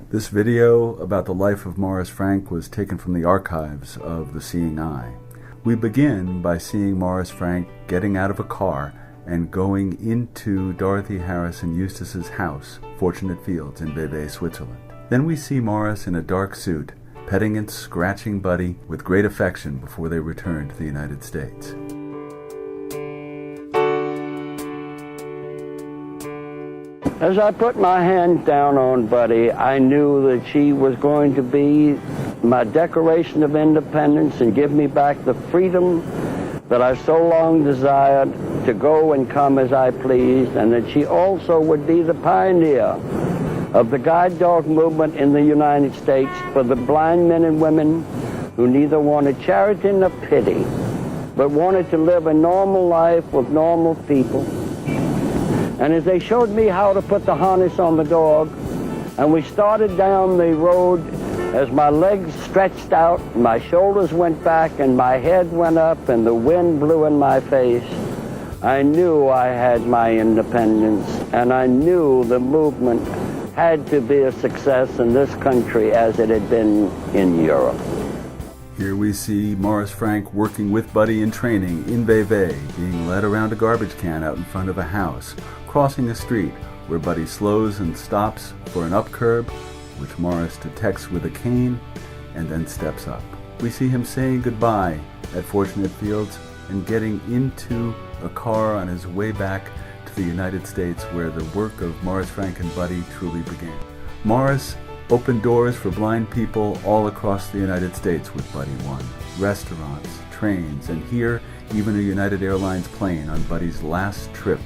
This video about the life of Morris Frank was taken from the archives of The Seeing Eye. We begin by seeing Morris Frank getting out of a car and going into Dorothy Harrison Eustace's house, Fortunate Fields in Vevey, Switzerland. Then we see Morris in a dark suit, petting and scratching Buddy with great affection before they return to the United States. As I put my hand down on Buddy, I knew that she was going to be my Declaration of Independence and give me back the freedom that I so long desired to go and come as I pleased, and that she also would be the pioneer of the guide dog movement in the United States for the blind men and women who neither wanted charity nor pity, but wanted to live a normal life with normal people. And as they showed me how to put the harness on the dog, and we started down the road, as my legs stretched out, my shoulders went back, and my head went up, and the wind blew in my face, I knew I had my independence, and I knew the movement had to be a success in this country as it had been in Europe. Here we see Morris Frank working with Buddy in training in Vevey, being led around a garbage can out in front of a house, crossing a street where Buddy slows and stops for an up curb, which Morris detects with a cane and then steps up. We see him saying goodbye at Fortunate Fields and getting into a car on his way back to the United States, where the work of Morris Frank and Buddy truly began. Morris opened doors for blind people all across the United States with Buddy One. Restaurants, trains, and here even a United Airlines plane on Buddy's last trip.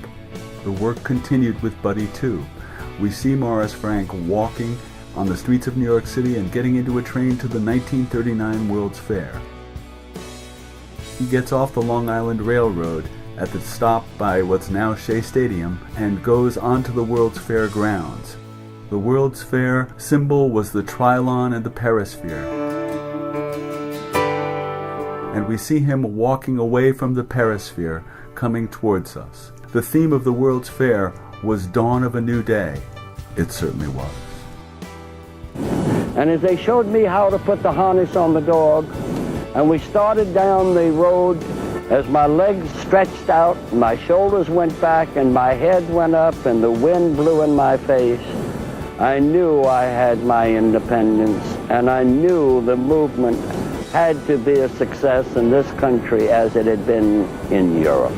The work continued with Buddy Two. We see Morris Frank walking on the streets of New York City and getting into a train to the 1939 World's Fair. He gets off the Long Island Railroad at the stop by what's now Shea Stadium and goes onto the World's Fair grounds. The World's Fair symbol was the Trilon and the Perisphere. And we see him walking away from the Perisphere, coming towards us. The theme of the World's Fair was Dawn of a New Day. It certainly was. And as they showed me how to put the harness on the dog, and we started down the road, as my legs stretched out, my shoulders went back, and my head went up, and the wind blew in my face, I knew I had my independence, and I knew the movement had to be a success in this country as it had been in Europe.